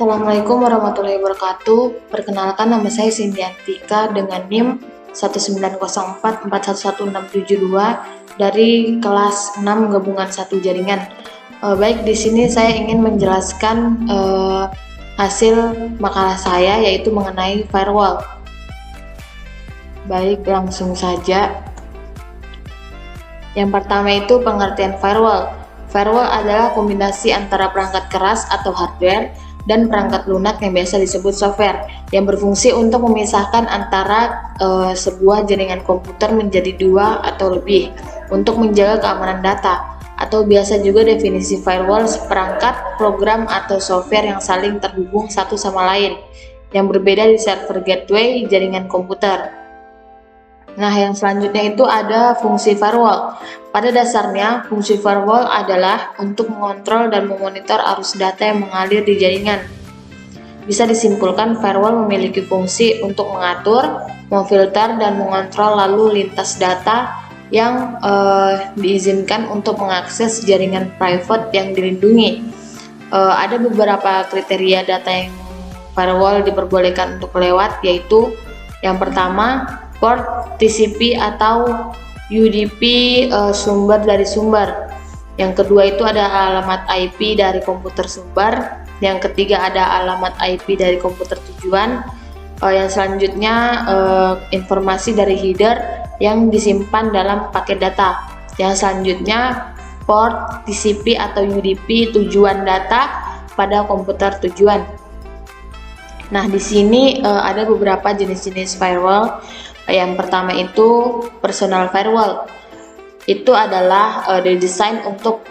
Assalamualaikum warahmatullahi wabarakatuh. Perkenalkan, nama saya Sindiantika dengan NIM 19044111672 dari kelas 6 gabungan 1 jaringan. Baik, di sini saya ingin menjelaskan hasil makalah saya, yaitu mengenai firewall. Baik, langsung saja. Yang pertama itu pengertian firewall. Firewall adalah kombinasi antara perangkat keras atau hardware dan perangkat lunak yang biasa disebut software, yang berfungsi untuk memisahkan antara sebuah jaringan komputer menjadi dua atau lebih untuk menjaga keamanan data. Atau biasa juga definisi firewall seperangkat program atau software yang saling terhubung satu sama lain, yang berbeda di server gateway jaringan komputer. Nah, yang selanjutnya itu ada fungsi firewall. Pada dasarnya, fungsi firewall adalah untuk mengontrol dan memonitor arus data yang mengalir di jaringan. Bisa disimpulkan, firewall memiliki fungsi untuk mengatur, memfilter, dan mengontrol lalu lintas data yang diizinkan untuk mengakses jaringan private yang dilindungi. Ada beberapa kriteria data yang firewall diperbolehkan untuk lewat, yaitu yang pertama, port TCP atau UDP sumber dari sumber. Yang kedua itu ada alamat IP dari komputer sumber. Yang ketiga ada alamat IP dari komputer tujuan. Yang selanjutnya informasi dari header yang disimpan dalam paket data. Yang selanjutnya port TCP atau UDP tujuan data pada komputer tujuan. Nah, di sini ada beberapa jenis-jenis firewall. Yang pertama itu personal firewall. Itu adalah didesain untuk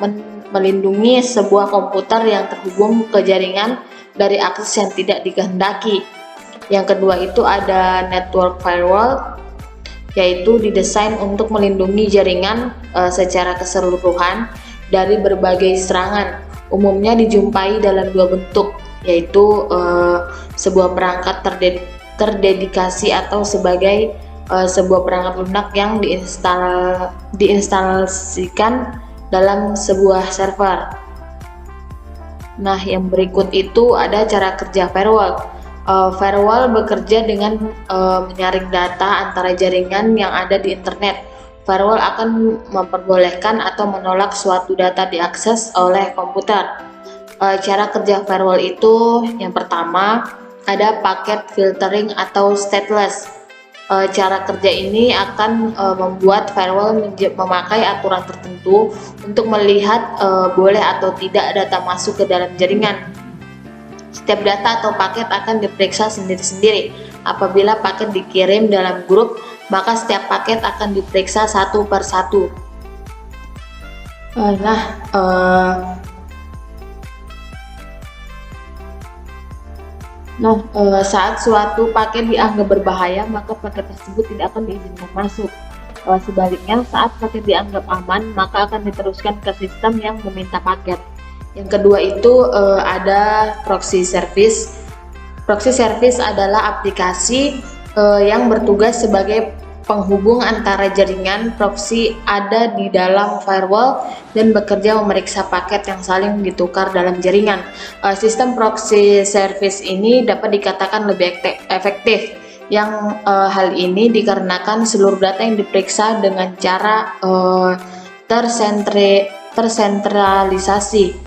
melindungi sebuah komputer yang terhubung ke jaringan dari akses yang tidak dikehendaki. Yang kedua itu ada network firewall, yaitu didesain untuk melindungi jaringan secara keseluruhan dari berbagai serangan. Umumnya dijumpai dalam dua bentuk, yaitu sebuah perangkat terdedikasi atau sebagai sebuah perangkat lunak yang diinstalasikan dalam sebuah server. Nah, yang berikut itu ada cara kerja firewall. Firewall bekerja dengan menyaring data antara jaringan yang ada di internet. Firewall akan memperbolehkan atau menolak suatu data diakses oleh komputer. Cara kerja firewall itu yang pertama ada packet filtering atau stateless. Cara kerja ini akan membuat firewall memakai aturan tertentu untuk melihat boleh atau tidak data masuk ke dalam jaringan. Setiap data atau paket akan diperiksa sendiri-sendiri. Apabila paket dikirim dalam grup, maka setiap paket akan diperiksa satu per satu. Saat suatu paket dianggap berbahaya, maka paket tersebut tidak akan diizinkan masuk. Sebaliknya, saat paket dianggap aman, maka akan diteruskan ke sistem yang meminta paket. Yang kedua itu ada proxy service. Proxy service adalah aplikasi yang bertugas sebagai penghubung antara jaringan. Proxy ada di dalam firewall dan bekerja memeriksa paket yang saling ditukar dalam jaringan. Sistem proxy service ini dapat dikatakan lebih efektif. Hal ini dikarenakan seluruh data yang diperiksa dengan cara tersentralisasi.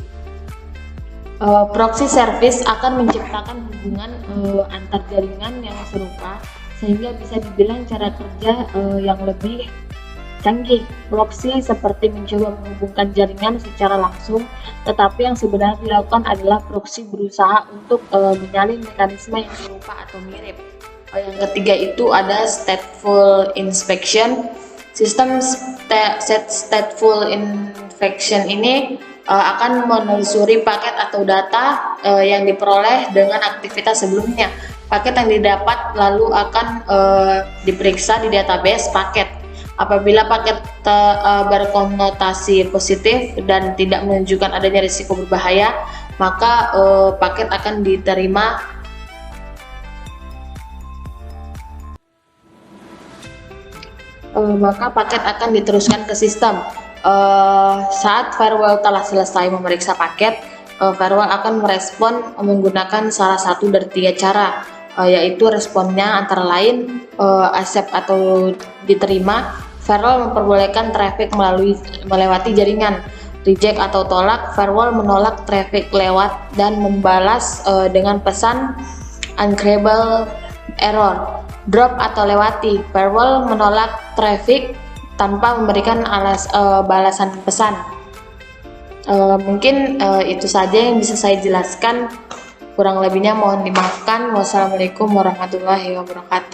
Proxy service akan menciptakan hubungan antar jaringan yang serupa, sehingga bisa dibilang cara kerja yang lebih canggih. Proxy seperti mencoba menghubungkan jaringan secara langsung, tetapi yang sebenarnya dilakukan adalah proxy berusaha untuk menyalin mekanisme yang serupa atau mirip. Yang ketiga itu ada stateful inspection. Sistem stateful inspection ini akan menelusuri paket atau data yang diperoleh dengan aktivitas sebelumnya. Paket yang didapat lalu akan diperiksa di database paket. Apabila paket berkonotasi positif dan tidak menunjukkan adanya risiko berbahaya, maka paket akan diterima. Maka paket akan diteruskan ke sistem. Saat firewall telah selesai memeriksa paket, firewall akan merespon menggunakan salah satu dari 3 cara, yaitu responnya antara lain accept atau diterima. Firewall memperbolehkan traffic melewati jaringan. Reject atau tolak, firewall menolak traffic lewat dan membalas dengan pesan uncreable error. Drop atau lewati, firewall menolak traffic tanpa memberikan balasan pesan. Mungkin itu saja yang bisa saya jelaskan, kurang lebihnya mohon dimaafkan. Wassalamualaikum warahmatullahi wabarakatuh.